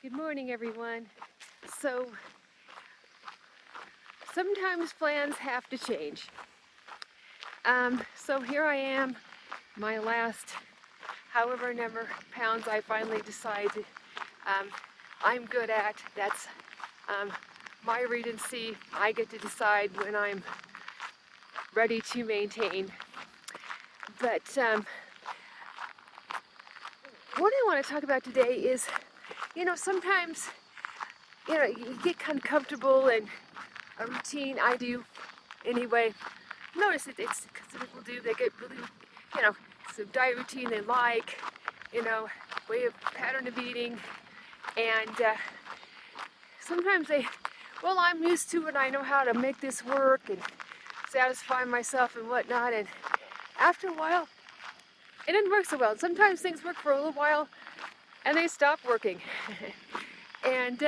Good morning, everyone. So, sometimes plans have to change. So here I am, my last however number pounds I finally decided I'm good at. That's my read and see. I get to decide when I'm ready to maintain. But what I want to talk about today is, sometimes, you get kind of comfortable in a routine. I do anyway. Notice it's because some people do, they get really, some diet routine they like, way of pattern of eating, and sometimes I'm used to it, I know how to make this work and satisfy myself and whatnot, and after a while, it didn't work so well. And sometimes things work for a little while and they stop working. And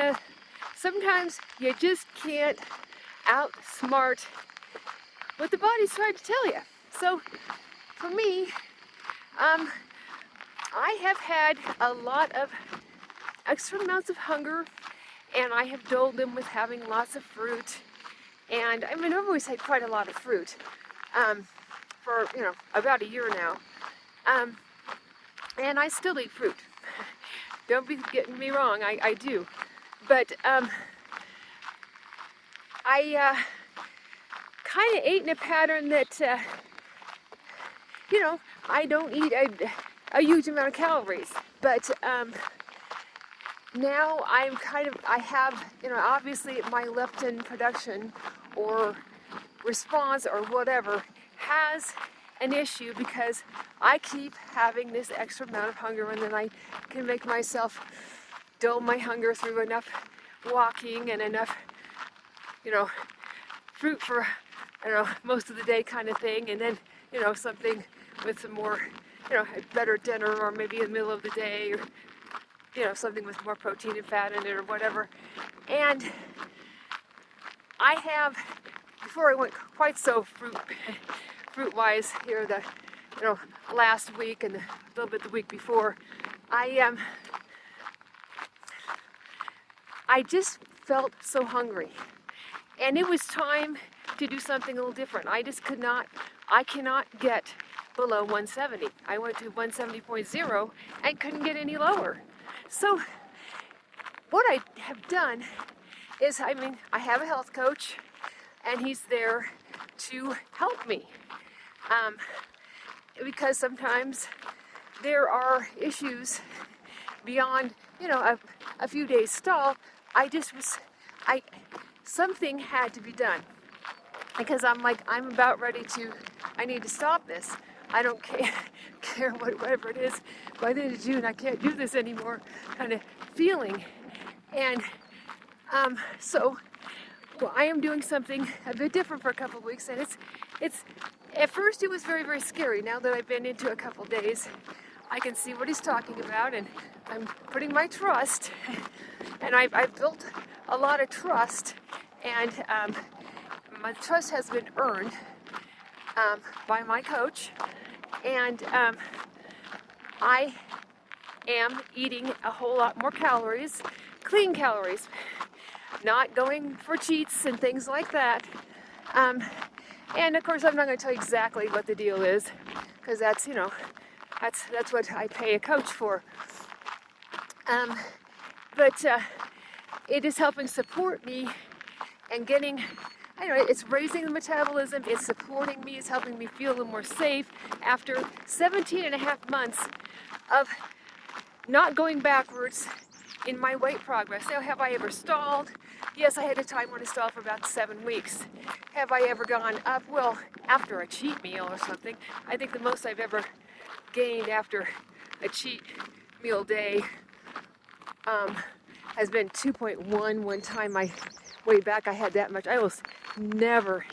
sometimes you just can't outsmart what the body's trying to tell you. So for me, I have had a lot of extra amounts of hunger, and I have dulled them with having lots of fruit. And I've always had quite a lot of fruit for about a year now. And I still eat fruit. Don't be getting me wrong, I do. But I kind of ate in a pattern that, I don't eat a huge amount of calories. But now I have, obviously my leptin production or response or whatever has an issue because I keep having this extra amount of hunger, and then I can make myself dull my hunger through enough walking and enough, fruit for, most of the day kind of thing, and then, something with some more, a better dinner, or maybe in the middle of the day, or, something with more protein and fat in it or whatever. And I have, before I went quite so fruit-wise here the, last week and a little bit the week before, I just felt so hungry. And it was time to do something a little different. I cannot get below 170. I went to 170.0 and couldn't get any lower. So what I have done is, I have a health coach, and he's there to help me. Because sometimes there are issues beyond, a few days stall. Something had to be done. Because I'm about ready I need to stop this. I don't care whatever it is. By the end of June, I can't do this anymore kind of feeling. And so I am doing something a bit different for a couple of weeks. And it's at first it was very, very scary. Now that I've been into a couple of days, I can see what he's talking about, and I'm putting my trust. And I've built a lot of trust, and my trust has been earned by my coach, and I am eating a whole lot more calories, clean calories, not going for cheats and things like that. And of course, I'm not going to tell you exactly what the deal is, because that's what I pay a coach for. But it is helping support me and getting, it's raising the metabolism, it's supporting me, it's helping me feel a little more safe after 17 and a half months of not going backwards in my weight progress. Now, have I ever stalled? Yes, I had a time when I stalled for about 7 weeks. Have I ever gone up? Well, after a cheat meal or something. I think the most I've ever gained after a cheat meal day has been 2.1. One time way back I had that much. I almost never,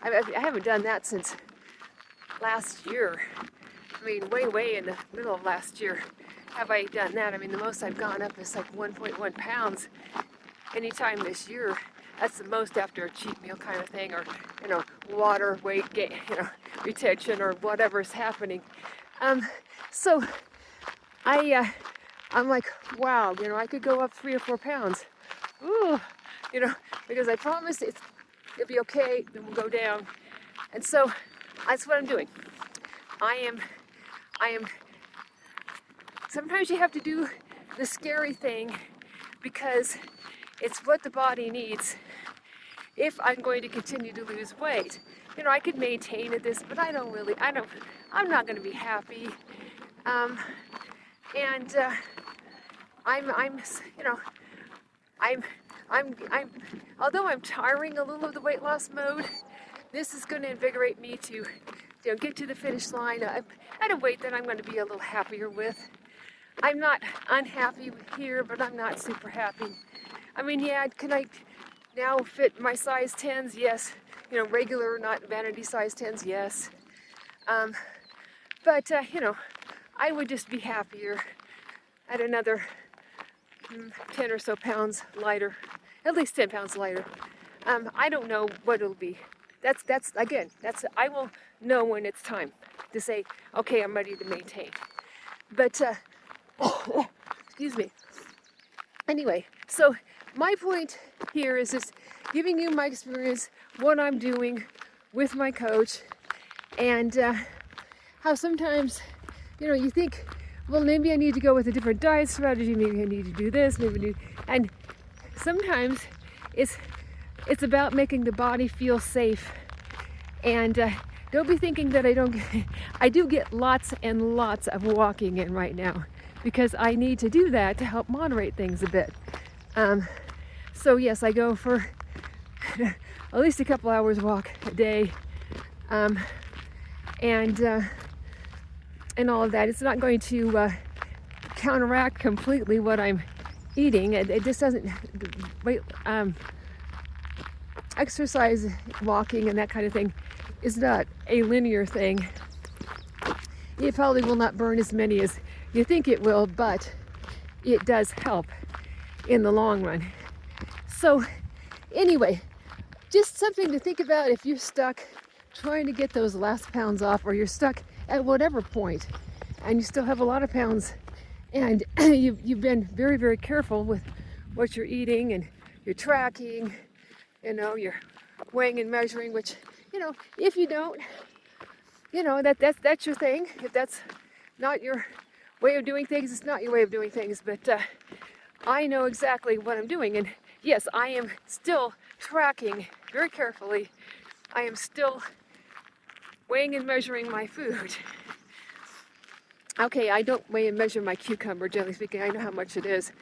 I haven't done that since last year. Way in the middle of last year have I done that. The most I've gone up is like 1.1 pounds anytime this year. That's the most after a cheat meal kind of thing, or, water, weight gain, retention, or whatever's happening. So I I'm like, wow, I could go up 3 or 4 pounds. Ooh, because I promised it'll be okay, then we'll go down. And so that's what I'm doing. I am, sometimes you have to do the scary thing because it's what the body needs if I'm going to continue to lose weight. I could maintain at this, but I'm not going to be happy. And I'm, although I'm tiring a little of the weight loss mode, this is going to invigorate me to, get to the finish line at a weight that I'm going to be a little happier with. I'm not unhappy here, but I'm not super happy. I mean, yeah, can I now fit my size 10s? Yes. Regular, not vanity size 10s? Yes. But I would just be happier at another 10 or so pounds lighter, at least 10 pounds lighter. I don't know what it'll be. That's I will know when it's time to say, okay, I'm ready to maintain. But, excuse me. Anyway, so my point here is just giving you my experience, what I'm doing with my coach, and how sometimes, you think, well, maybe I need to go with a different diet strategy, maybe I need to do this, and sometimes it's about making the body feel safe. And don't be thinking that I do get lots and lots of walking in right now, because I need to do that to help moderate things a bit. So yes, I go for at least a couple hours walk a day, and all of that. It's not going to counteract completely what I'm eating. It just doesn't. Exercise, walking, and that kind of thing is not a linear thing. It probably will not burn as many as you think it will, but it does help in the long run. So anyway, just something to think about if you're stuck trying to get those last pounds off, or you're stuck at whatever point and you still have a lot of pounds, and you've been very, very careful with what you're eating, and you're tracking, you're weighing and measuring, which, if you don't, that's your thing. If that's not your way of doing things, it's not your way of doing things. But I know exactly what I'm doing. And yes, I am still tracking very carefully. I am still weighing and measuring my food. Okay, I don't weigh and measure my cucumber, generally speaking. I know how much it is.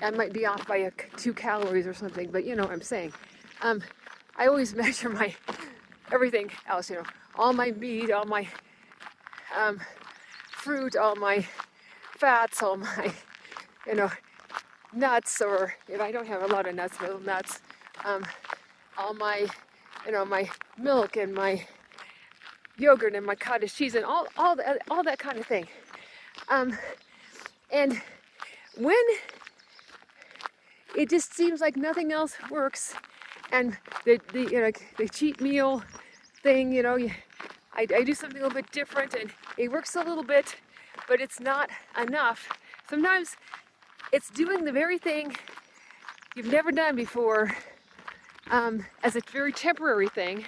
I might be off by 2 calories or something, but you know what I'm saying. I always measure my everything else, all my meat, all my fruit, all my fats, all my, nuts, or if I don't have a lot of nuts, little nuts, all my, my milk and my yogurt and my cottage cheese and all that kind of thing. And when it just seems like nothing else works, and the cheat meal thing, I do something a little bit different, and it works a little bit, but it's not enough. Sometimes it's doing the very thing you've never done before, as a very temporary thing,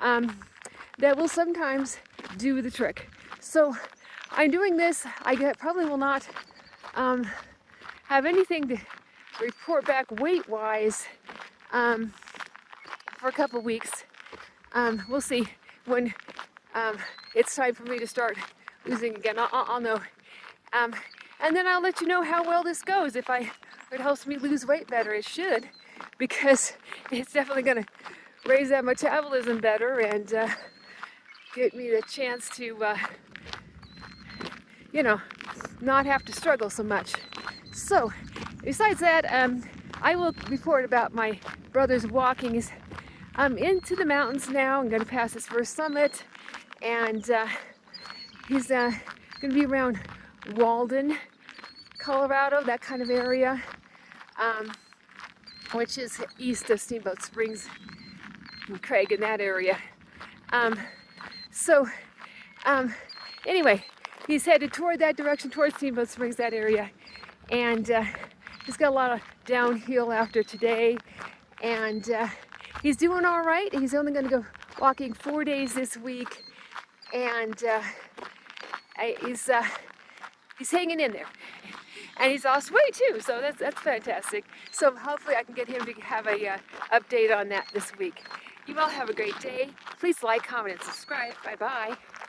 that will sometimes do the trick. So I'm doing this. I probably will not have anything to report back weight-wise for a couple weeks. We'll see when it's time for me to start losing again. I'll know. And then I'll let you know how well this goes. If it helps me lose weight better, it should, because it's definitely going to raise that metabolism better and get me the chance to, not have to struggle so much. So, besides that, I will report about my brother's walking. I'm into the mountains now. I'm going to pass his first summit, and he's going to be around Walden, Colorado, that kind of area, which is east of Steamboat Springs and Craig, in that area. Anyway, he's headed toward that direction, towards Steamboat Springs, that area. and he's got a lot of downhill after today, and he's doing all right. He's only going to go walking 4 days this week, and he's hanging in there. And he's lost weight too, so that's fantastic. So hopefully I can get him to have a update on that this week. You all have a great day. Please like, comment, and subscribe. Bye-bye.